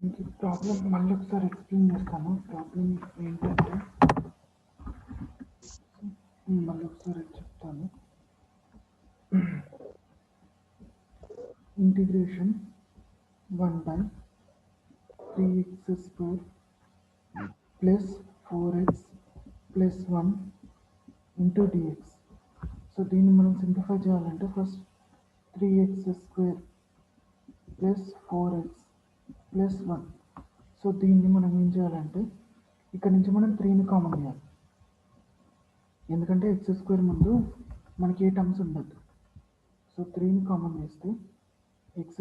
మీకు ప్రాబ్లం మళ్ళీ ఒకసారి ఎక్స్ప్లెయిన్ చేస్తాను. ప్రాబ్లం ఏంటంటే మళ్ళీ ఒకసారి చెప్తాను. Integration 1/3x² plus 4x plus 1 into dx. So దీన్ని మనం సింప్లిఫై చేయాలంటే first 3x² plus 4x plus 1. So దీన్ని మనం ఏం చేయాలంటే ఇక్కడ నుంచి మనం 3ని కామన్ చేయాలి, ఎందుకంటే x² ముందు మనకి ఏ టర్మ్స్ ఉండదు. సో 3ని కామన్ చేస్తే x²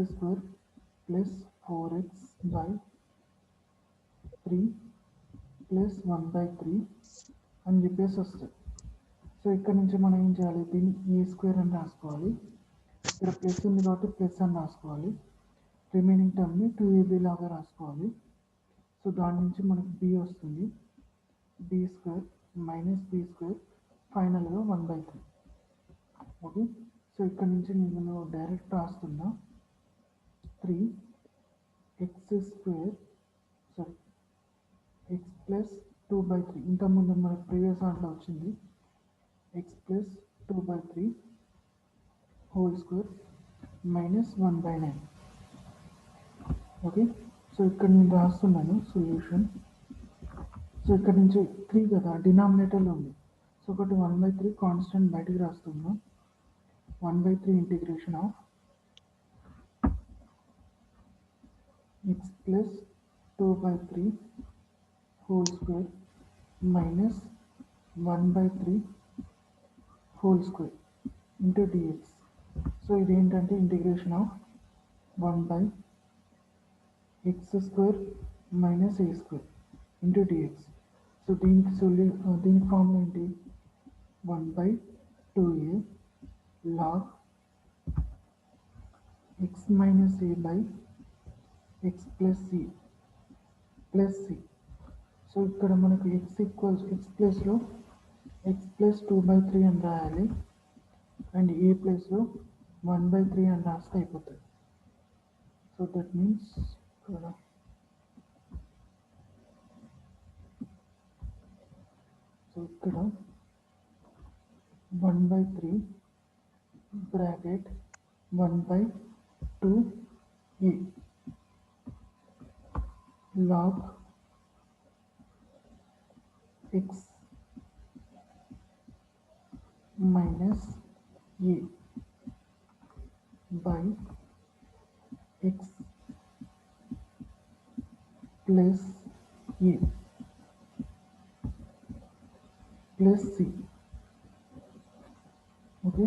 ప్లస్ 4x/3 ప్లస్ 1/3 అని చెప్పేసి వస్తుంది. సో ఇక్కడ నుంచి మనం ఏం చేయాలి, దీన్ని a² అని రాసుకోవాలి. ఇక్కడ ప్లస్ ఉంది కాబట్టి ప్లస్ అని రాసుకోవాలి. రిమైనింగ్ టర్మ్ని 2ab లాగా రాసుకోవాలి. సో దాని నుంచి మనకు b వస్తుంది, b² మైనస్ b² ఫైనల్గా 1/3. ఓకే, సో ఇక్కడ నుంచి నేను డైరెక్ట్ రాస్తున్నా 3x² సారీ x ప్లస్ 2/3. ఇంతకుముందు మనకు ప్రీవియస్ దాంట్లో వచ్చింది x plus 2/3 whole square minus 1/9. Okay, so ఇక్కడ నేను రాస్తున్నాను సొల్యూషన్. సో ఇక్కడ నుంచి 3 కదా డినామినేటర్లో ఉంది, సో ఒకటి 1/3 కాన్స్టెంట్ బయటికి రాస్తున్నాం. 1/3 integration of x plus 2/3 whole square minus 1/3 whole square into dx. So ఇదేంటంటే integration of 1/x² minus a² into dx. So దీనికి దీనికి ఫార్ములా ఏంటి, 1/2a log x minus a by x plus c plus c. So ఇక్కడ మనకు x ప్లేస్లో x plus 2/3 అని రాయాలి, and a ప్లేస్లో 1/3 అని రాస్తే అయిపోతుంది. సో దట్ మీన్స్ ఇక్కడ సో ఇక్కడ 1/3 bracket 1/2a log x minus a by x plus a plus c. Okay,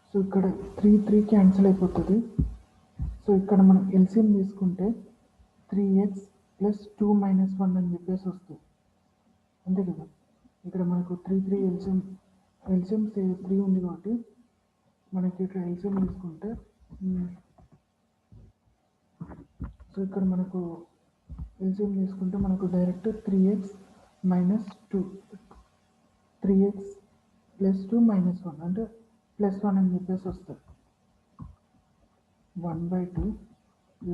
so ఇక్కడ 3 క్యాన్సిల్ అయిపోతుంది. సో ఇక్కడ మనం ఎల్సిఎం తీసుకుంటే 3x ప్లస్ 2 మైనస్ 1 అని చెప్పేసి వస్తుంది, అంతే కదా. ఇక్కడ మనకు 3 ఎల్సిఎం 3 ఉంది కాబట్టి మనకి ఇక్కడ ఎల్సిఎం తీసుకుంటే సో ఇక్కడ మనకు ఎల్సిఎం తీసుకుంటే మనకు direct 3x minus 2 3x plus 2 minus 1 అంటే ప్లస్ 1 అని చెప్పేసి వస్తుంది. 1/2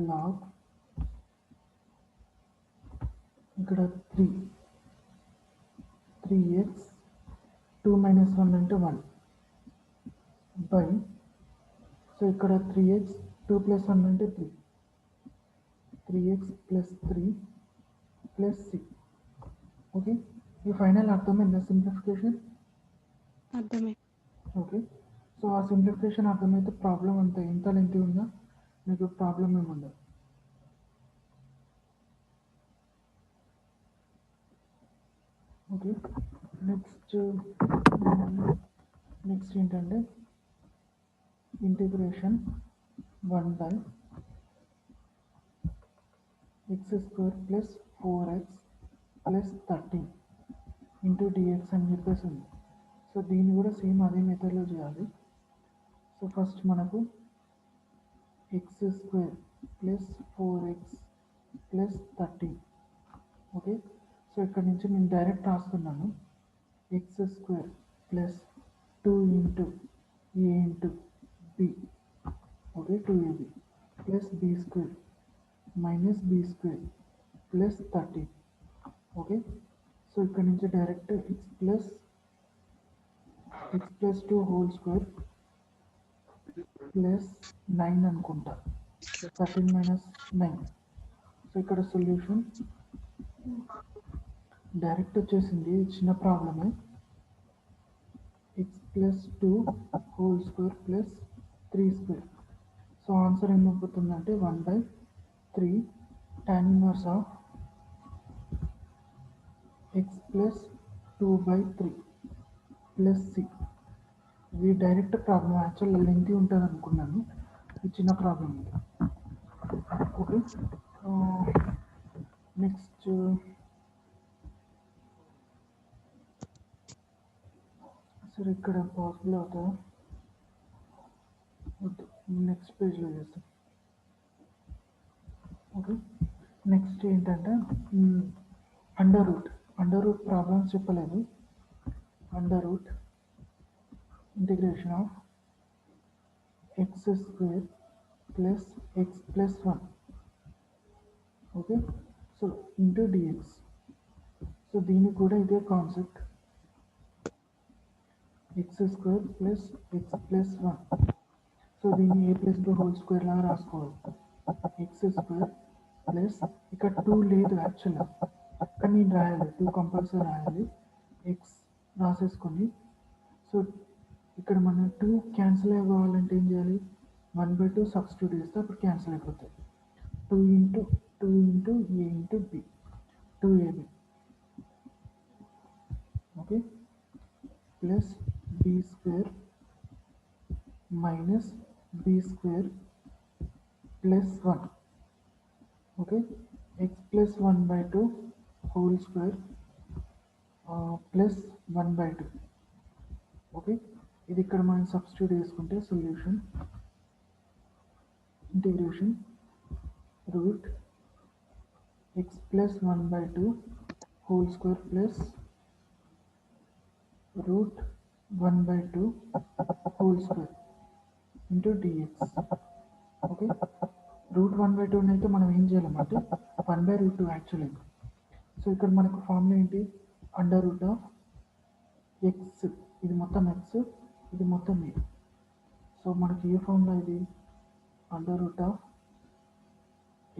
లాగ్ ఇక్కడ 3x 2 మైనస్ 1 అంటే 1 బై, సో ఇక్కడ 3x 2 ప్లస్ 1 అంటే 3x plus 3 plus c. Okay, ఈ ఫైనల్ అర్థమైందా సింప్లిఫికేషన్? అర్థమైంది. ఓకే, సో ఆ సింప్లిఫికేషన్ అర్థమైతే ప్రాబ్లం అంతా ఎంత లెంతీ ఉందా మీకు ప్రాబ్లం ఏముండదు. ఓకే, నెక్స్ట్ ఏంటంటే integration 1/x² plus 4x plus 13 into dx అని చెప్పేసి ఉంది. సో దీన్ని కూడా సేమ్ అదే మెథడ్లో చేయాలి. సో ఫస్ట్ మనకు x² plus 4x plus 13. Okay, so ఇక్కడ నుంచి నేను డైరెక్ట్ రాస్తున్నాను x² plus 2 into a into b. Okay, 2ab plus b² minus b² plus 13. Okay, so ఇక్కడ నుంచి direct x plus 2 whole square plus 9 అనుకుంటా. 13 మైనస్ 9. సో ఇక్కడ solution direct వచ్చేసింది, చిన్న ప్రాబ్లమే. X plus 2 whole square plus 3 square. So answer ఏమైపోతుందంటే 1/3 tan inverse of x plus 2/3 plus c. ఇది direct problem, actual lengthy ఉంటుంది అనుకున్నాను, ఇది చిన్న ప్రాబ్లం ఇది. ఓకే, నెక్స్ట్ సరే ఇక్కడ పాసిబుల్ అవుతుందా? నెక్స్ట్ పేజ్లో చేస్తాం. ఓకే, నెక్స్ట్ ఏంటంటే అండర్ రూట్ ప్రాబ్లమ్స్ చెప్పలేదు. Under root integration of x square plus x plus 1. Okay, so into dx. So దీనికి కూడా ఇదే concept, x square plus x plus 1. So దీన్ని a plus b whole square లాగా రాసుకోవాలి. X square plus, ఇక్కడ 2 లేదు యాక్చువల్గా, కానీ నేను రాయాలి, 2 కంపల్సరీ రాయాలి. ఎక్స్ రాసేసుకొని, సో ఇక్కడ మనం 2 క్యాన్సిల్ అవ్వాలంటే ఏం చేయాలి, 1/2 సబ్స్టిట్యూట్ చేస్తే అప్పుడు క్యాన్సిల్ అయిపోతాయి. 2 into a into b, 2ab. Okay, plus b square minus b square plus 1. Okay, x plus 1/2 whole square plus 1/2. Okay, ఇది ఇక్కడ మనం సబ్స్టిట్యూట్ చేసుకుంటే solution integration root x plus 1/2 whole square plus root 1/2 whole square into dx. Okay, root 1/2 అయితే మనం ఏం చేయాలన్నమాట, 1/√2 actually. So ఇక్కడ మనకు ఫార్ములా ఏంటి, అండర్ రూట్ ఆఫ్ ఎక్స్, ఇది మొత్తం ఎక్స్, ఇది మొత్తం ఏ. సో మనకి ఏ ఫార్ములా ఇది, under root of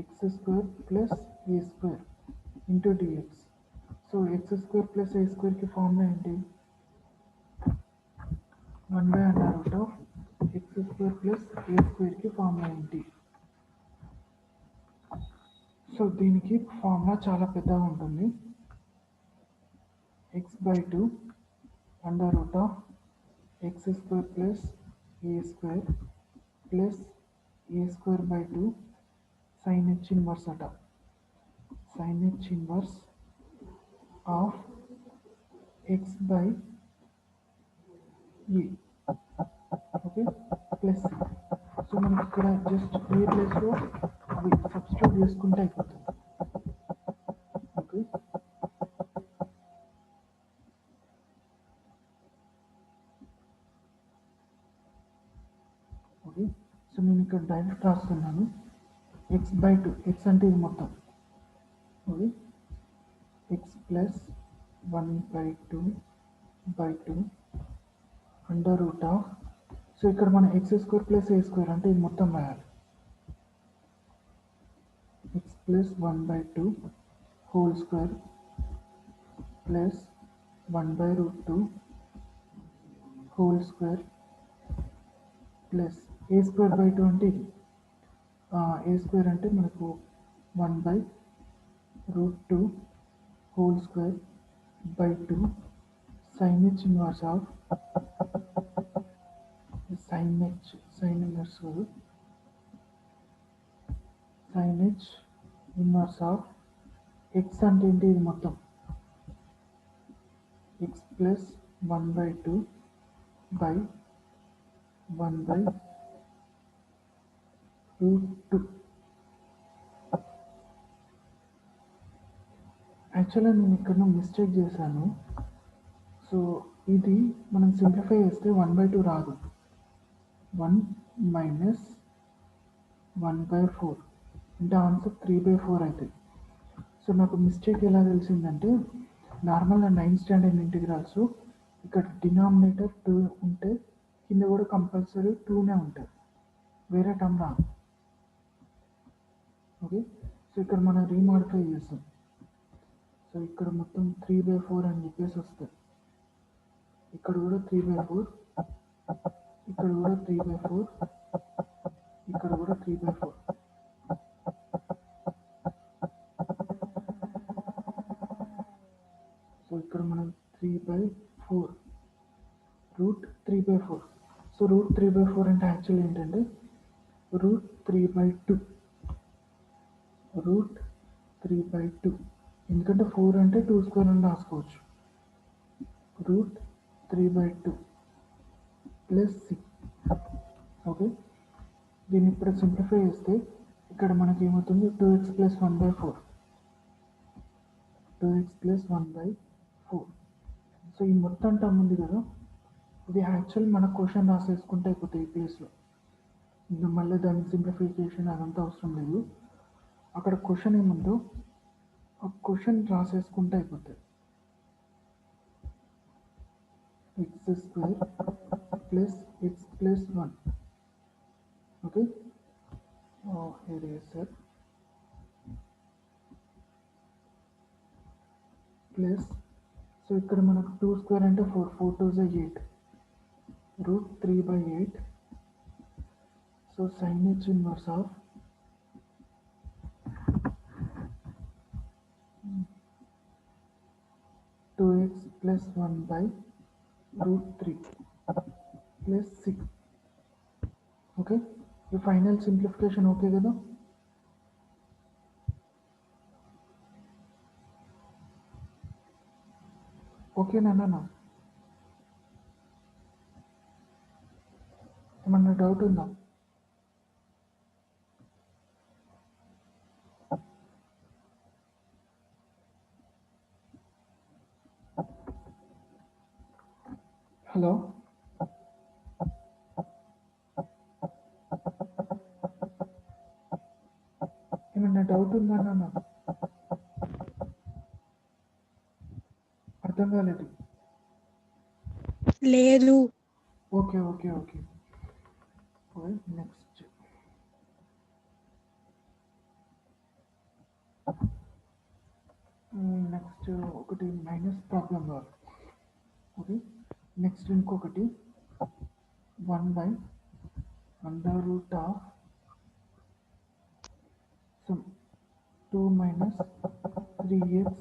x square plus a square into dx. So x square plus a స్క్వేర్కి ఫార్ములా ఏంటి, 1/√ఆఫ్ ఎక్స్ స్క్వేర్ ప్లస్ ఏ స్క్వేర్కి ఫార్ములా ఏంటి. సో దీనికి ఫార్ములా చాలా పెద్దగా ఉంటుంది, x/2 under root of x square plus a square plus a square by 2 sine h inverse అట, sine h inverse of x by a. Okay, plus. So మనకి ఇక్కడ just a ప్లేస్లో అవి సబ్స్టిట్యూట్ చేసుకుంటే అయిపోతుంది. ఓకే, ఓకే, సో నేను ఇక్కడ direct రాస్తున్నాను, x/2, ఎక్స్ అంటే ఇది మొత్తం. Okay, x plus 1/2 under root of, so ఇక్కడ మన x square plus a square అంటే ఇది మొత్తం రాయాలి, x plus 1/2 whole square plus 1/√2 whole square plus a square by 2 అంటే ఇది, ఏ స్క్వేర్ అంటే మనకు 1/√2 whole square by 2 sine h inverse of sine inverse sine h inverse of x అంటే ఏంటి, ఇది మొత్తం ఎక్స్ ప్లస్ 1/2 బై 1/√2. యాక్చువల్గా నేను ఇక్కడ మిస్టేక్ చేశాను. సో ఇది మనం సింప్లిఫై చేస్తే 1/2 రాదు, 1 - 1/4 అంటే ఆన్సర్ 3/4 అవుతుంది. సో నాకు మిస్టేక్ ఎలా తెలిసిందంటే నార్మల్గా 9th స్టాండర్డ్ ఇంటిగ్రల్స్ ఇక్కడ డినామినేటర్ 2 ఉంటే కింద కూడా కంపల్సరీ 2నే ఉంటుంది, వేరే టర్మ్ రా. ఓకే, సో ఇక్కడ మనం రీమాడిఫై చేస్తాం. సో ఇక్కడ మొత్తం 3/4 అని చెప్పేసి వస్తుంది. ఇక్కడ కూడా 3/4, ఇక్కడ కూడా 3/4, ఇక్కడ కూడా 3/4. సో ఇక్కడ మనం 3/4 √3/4. సో √3/4 అంటే యాక్చువల్ ఏంటంటే √3/2, √3/2. ఎందుకంటే 4 అంటే 2² అని రాసుకోవచ్చు. √3/2 ప్లస్ 6. ఓకే, దీన్ని ఇప్పుడు సింప్లిఫై చేస్తే ఇక్కడ మనకి ఏమవుతుంది 2x + 1/4, 2x + 1/4. సో ఈ మొత్తం టర్మ్ ఉంది కదా, ఇది యాక్చువల్ మన క్వశ్చన్ రాసేసుకుంటే అయిపోతాయి ఈ ప్లేస్లో. ఇంకా మళ్ళీ దానికి సింప్లిఫికేషన్ అదంతా అవసరం లేదు. అక్కడ క్వశ్చన్ ఏముందో ఆ క్వశ్చన్ రాసేసుకుంటే అయిపోతుంది. x² + x + 1. Okay, here is sir plus. So ఇక్కడ మనకు 2² అంటే 4, 4 2s 8, √3/8. So sin h inverse of 2x + 1/√3 plus 6. Okay, ఈ ఫైనల్ సింప్లిఫికేషన్ ఓకే కదా. ఓకేనా అన్న? ఏమన్నా డౌట్ ఉందా? హలో, ఏమన్నా డౌట్ ఉందా అన్న? అర్థం కాలేదు. లేదు. ఓకే ఓకే ఓకే, నెక్స్ట్ ఒకటి మైనస్ ప్రాబ్లం కావాలి. ఓకే, నెక్స్ట్ ఇంకొకటి 1/√2 some 2 - 3x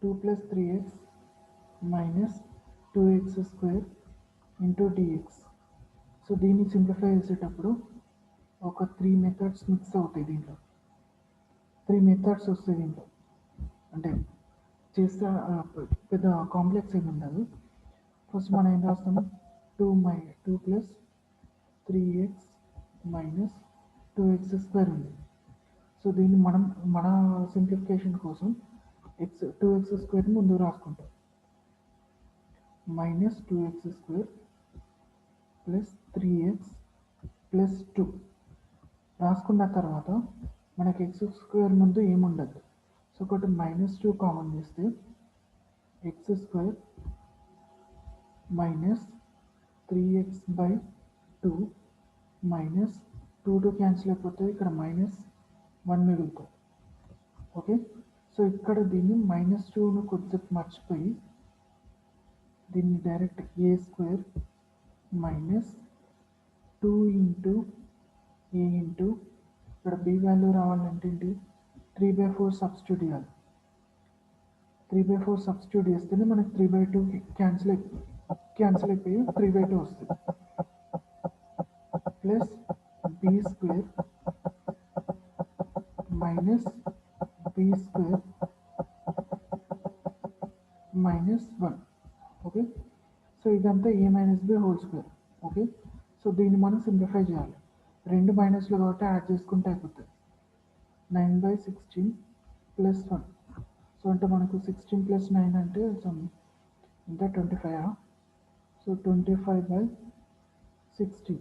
2 + 3x - 2x² dx. So దీన్ని సింప్లిఫై చేసేటప్పుడు ఒక 3 మెథడ్స్ మిక్స్ అవుతాయి. దీంట్లో 3 మెథడ్స్ వస్తాయి దీంట్లో. అంటే చేస్తే పెద్ద కాంప్లెక్స్ ఏమి ఉండదు. ఫస్ట్ మనం ఏం రాస్తాము, 2 + 3x - 2x² ఉంది. సో దీన్ని మనం మన సింప్లిఫికేషన్ కోసం 2x² ముందు రాసుకుంటాం. -2x² + 3x + 2 రాసుకున్న తర్వాత మనకి x² ముందు ఏముండదు. సో ఒకటి -2 కామన్ చేస్తే x² - 3x/2 -2 క్యాన్సిల్ అయిపోతుంది. ఇక్కడ -1 మిగులుతుంది. ఓకే, సో ఇక్కడ దీన్ని -2ను కొద్దిసేపు మర్చిపోయి దీన్ని డైరెక్ట్ a² - 2 a ఇక్కడ b వాల్యూ రావాలంటే ఏంటి, 3/4 సబ్స్టిట్యూట్ చేయాలి. 3/4 సబ్స్టిట్యూట్ చేస్తేనే మనకి 3/2 క్యాన్సిల్ అయిపోయి 3/2 వస్తుంది. Plus b² - b² -1. Okay, so ఇదంతా a - b². ఓకే, సో దీన్ని మనం సింప్లిఫై చేయాలి. 2 మైనస్లు కాబట్టి యాడ్ చేసుకుంటే అయిపోతుంది. 9/16 + 1. సో అంటే మనకు 16 + 9 అంటే ఇంకా 25. సో 25/16.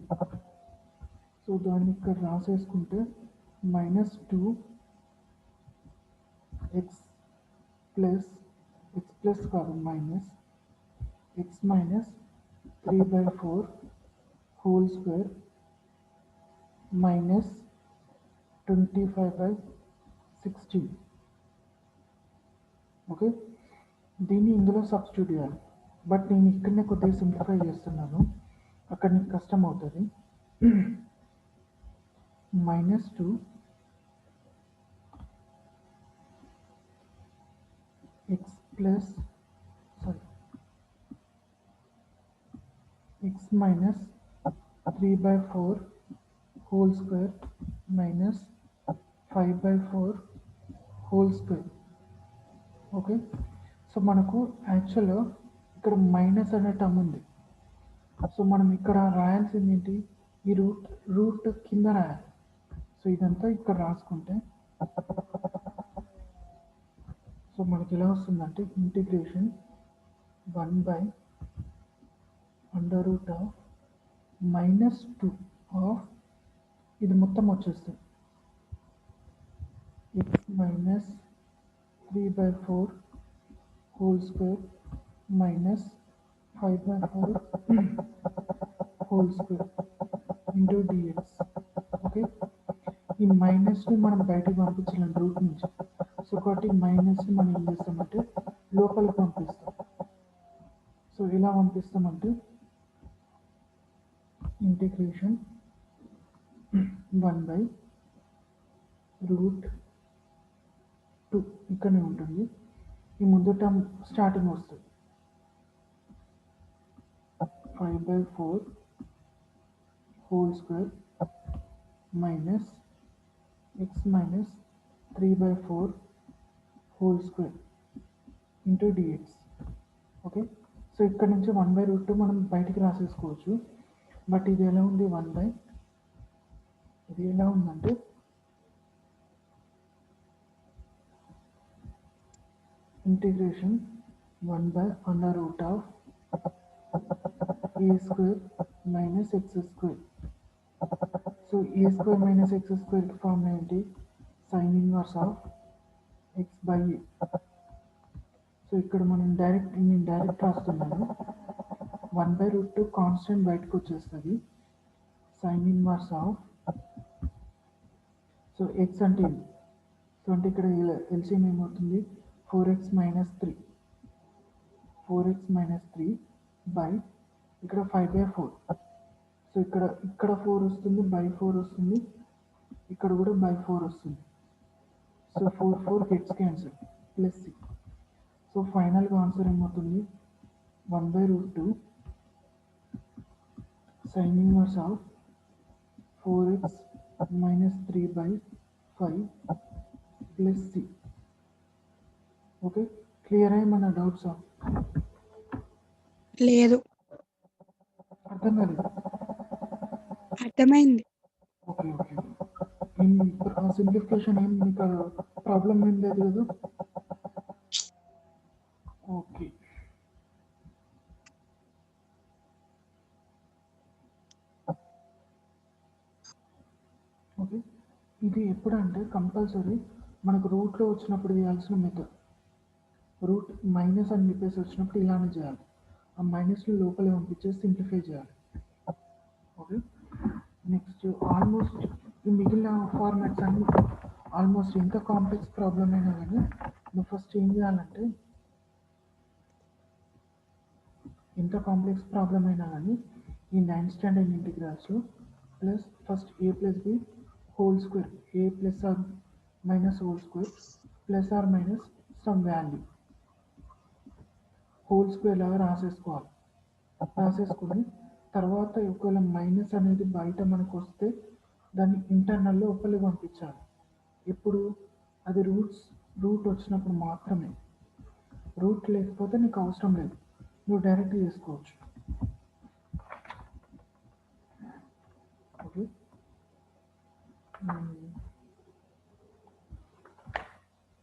సో దాన్ని ఇక్కడ రాసేసుకుంటే -2 ఎక్స్ ప్లస్ కాదు minus x minus 3/4 whole square minus 25/16. Okay, దీన్ని ఇందులో సబ్స్టిట్యూట్ చేయాలి. బట్ నేను ఇక్కడనే కొద్దిగా సింప్లిఫై చేస్తున్నాను, అక్కడ నీకు కష్టం అవుతుంది. -2 X minus 3/4 whole square minus 5/4 whole square. Okay, so మనకు యాక్చువల్గా ఇక్కడ మైనస్ అనే టర్మ్ ఉంది. సో మనం ఇక్కడ రాయాల్సింది ఏంటి, ఈ రూట్ కింద రాయాలి. సో ఇదంతా ఇక్కడ రాసుకుంటే సో మనకి ఎలా వస్తుందంటే ఇంటిగ్రేషన్ 1/√2 ఆఫ్ ఇది మొత్తం వచ్చేస్తుంది x minus 3/4 whole square minus 5/4 whole square into dx. Okay, ఈ మైనస్ని మనం బయటకు పంపించలేం రూట్ నుంచి. సో కాబట్టి మైనస్ని మనం ఏం చేస్తామంటే లోపలికి పంపిస్తాం. సో ఎలా పంపిస్తామంటే ఇంటిగ్రేషన్ 1/√2 ఇక్కడనే ఉంటుంది. ఈ ముందు టర్మ్ స్టార్టింగ్ వస్తుంది 5/4 whole square minus x minus 3/4 whole square into dx. Okay, so ఇక్కడ నుంచి 1/√2 మనం బయటికి రాసేసుకోవచ్చు. బట్ ఇది ఎలా ఉంది, ఇది ఎలా ఉందంటే integration 1/√2 a square minus x square. So a square minus x స్క్వేర్కి ఫార్మ్ ఏంటి, sine inverse of x by a. So ఇక్కడ నేను డైరెక్ట్ రాస్తున్నాను. 1/√2 కాన్స్టెంట్ బయటకు వచ్చేస్తుంది, sine inverse of. So x అంటే ఇది. సో అంటే ఇక్కడ ఎల్సిఎం ఏమవుతుంది, 4x మైనస్ 3 బై ఇక్కడ 5/4. సో ఇక్కడ 4 వస్తుంది, బై 4 వస్తుంది, ఇక్కడ కూడా బై 4 వస్తుంది. So 4 gets cancel plus c. So ఫైనల్గా ఆన్సర్ ఏమవుతుంది, 1/√2 sine inverse of 4x minus 3/5 plus c. Okay, clear అయ్యేమన్నా డౌట్సా? లేదు, అర్థం కాలేదు. అర్థమైంది. ఓకే సింప్లిఫికేషన్ ఏం మీకు ప్రాబ్లం ఏం లేదు కదా? ఓకే, ఓకే, ఇది ఎప్పుడంటే కంపల్సరీ మనకు రూట్లో వచ్చినప్పుడు చేయాల్సిన మెథడ్. రూట్ మైనస్ అని చెప్పేసి వచ్చినప్పుడు ఇలానే చేయాలి, ఆ మైనస్ని లోపలే పంపించేసి సింప్లిఫై చేయాలి. ఓకే, నెక్స్ట్ ఆల్మోస్ట్ ఈ మిగిలిన ఫార్మాట్స్ అన్ని ఆల్మోస్ట్ ఎంత కాంప్లెక్స్ ప్రాబ్లం అయినా కానీ నువ్వు ఫస్ట్ ఏం చేయాలంటే, ఎంత కాంప్లెక్స్ ప్రాబ్లం అయినా కానీ ఈ 9th standard integrals plus first a plus b whole square, a plus r minus whole square plus r minus some value whole square లాగా రాసేసుకొని తర్వాత ఒకవేళ మైనస్ అనేది బయట మనకు వస్తే దాన్ని ఇంటర్నల్లో లోపలికి పంపించాలి. ఇప్పుడు అది రూట్ వచ్చినప్పుడు మాత్రమే. రూట్ లేకపోతే నీకు అవసరం లేదు, నువ్వు డైరెక్ట్ చేసుకోవచ్చు. ఓకే,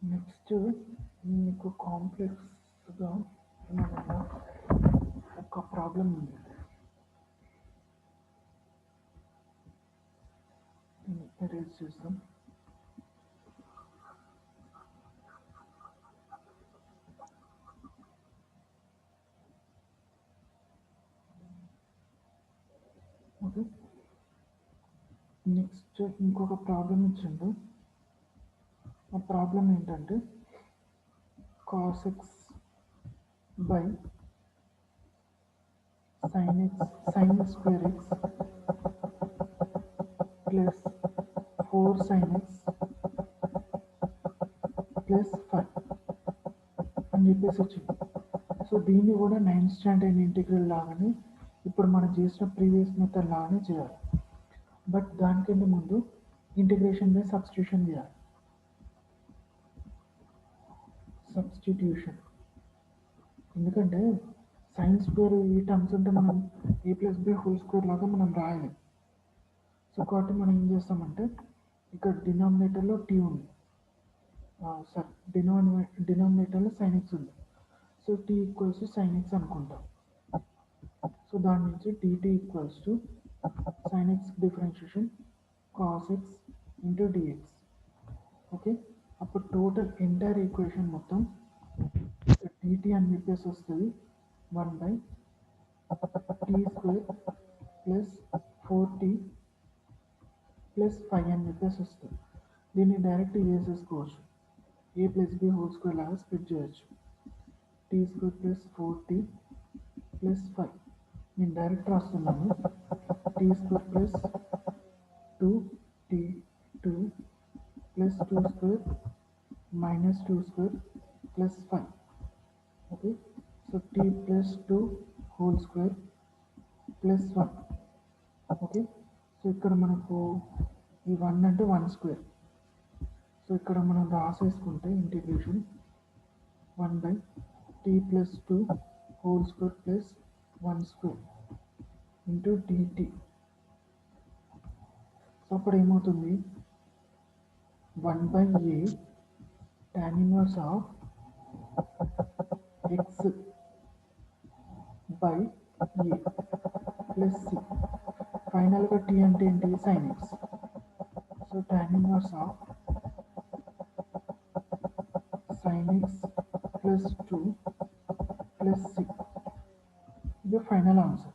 నెక్స్ట్ మీకు కాంప్లెక్స్గా ఏమన్నా ఒక ప్రాబ్లం ఉంది, ఎరేజ్ చేస్తాం. ఓకే, నెక్స్ట్ ఇంకొక ప్రాబ్లం ఇచ్చిండు. ఆ ప్రాబ్లం ఏంటంటే cos x by sin square x plus 4 sin x plus 5 అని చెప్పేసి వచ్చింది. సో దీన్ని కూడా 9th స్టాండర్డ్ ఇంటిగ్రల్ లాగానే ఇప్పుడు మనం చేసిన ప్రీవియస్ మెథడ్ లాగానే చేయాలి. బట్ దానికంటే ముందు ఇంటిగ్రేషన్ బై సబ్స్టిట్యూషన్ చేయాలి. సబ్స్టిట్యూషన్ ఎందుకంటే సైన్ స్క్వేర్ ఈ టర్మ్స్ ఉంటే మనం a plus b whole square లాగా మనం రాయాలి. సో కాబట్టి మనం ఏం చేస్తామంటే ఇక్కడ డినామినేటర్లో టీ ఉంది, సారీ డినామినేటర్లో సైన్ ఎక్స్ ఉంది. So t equals to sine x అనుకుంటాం. సో దాని నుంచి dt equals to sine x differentiation cos x into dx. Okay, అప్పుడు టోటల్ ఎంటైర్ ఈక్వేషన్ మొత్తం dt అని చెప్పేసి వస్తుంది 1/t square plus 4t plus 5 అని చెప్పేసి వస్తుంది. దీన్ని డైరెక్ట్ చేసేసుకోవచ్చు, a plus b whole square లాగా స్ప్లిట్ చేయొచ్చు. T square plus 4t plus 5 నేను డైరెక్ట్ రాస్తున్నాను. T square plus 2t2 plus 2 square minus 2 square plus 5. Okay, so t plus 2 whole square plus 1. Okay, so ఇక్కడ మనకు ఈ 1 అంటే 1 square. So ఇక్కడ మనం రాసేసుకుంటే integration 1/t plus 2 whole square plus 1 square into dt. So అప్పుడు ఏమవుతుంది 1/a tan inverse of x by a plus c. ఫైనల్గా t అంటే ఏంటి sin x. So tan inverse of sin x plus 2 plus c. ఇది final answer.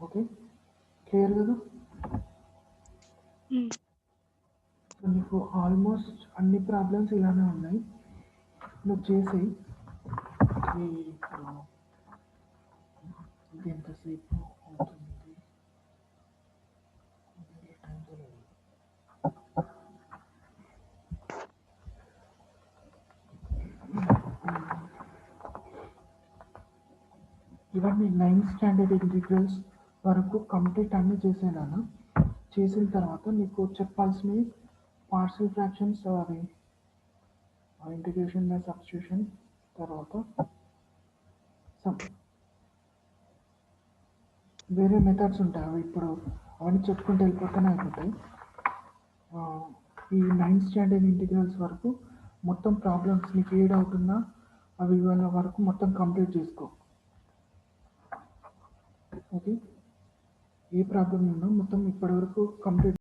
Okay, clear కదా? So నీకు almost అన్ని problems ఇలానే ఉన్నాయి, నువ్వు చేసి ఇప్పుడు ఇది ఎంతసేపు అవుతుంది? ఇవన్నీ 9th స్టాండర్డ్ ఇంటిగ్రల్స్ వరకు కంప్లీట్ అన్నీ చేసేదాను. చేసిన తర్వాత నీకు చెప్పాల్సినవి పార్షియల్ ఫ్రాక్షన్స్, అవి ఇంటిగ్రేషన్ బై సబ్స్టిట్యూషన్, తర్వాత సమ్ వేరే మెథడ్స్ ఉంటాయి. అవి ఇప్పుడు అవన్నీ చెప్పుకుంటూ వెళ్ళిపోతూనే అయిపోతాయి. ఈ 9th స్టాండర్డ్ ఇంటిగ్రల్స్ వరకు మొత్తం ప్రాబ్లమ్స్ నీకు ఏ డౌట్ ఉన్నా అవి ఇవాళ వరకు మొత్తం కంప్లీట్ చేసుకో. ఓకే, ఏ ప్రాబ్లం ఉన్నా మొత్తం ఇప్పటి వరకు కంప్లీట్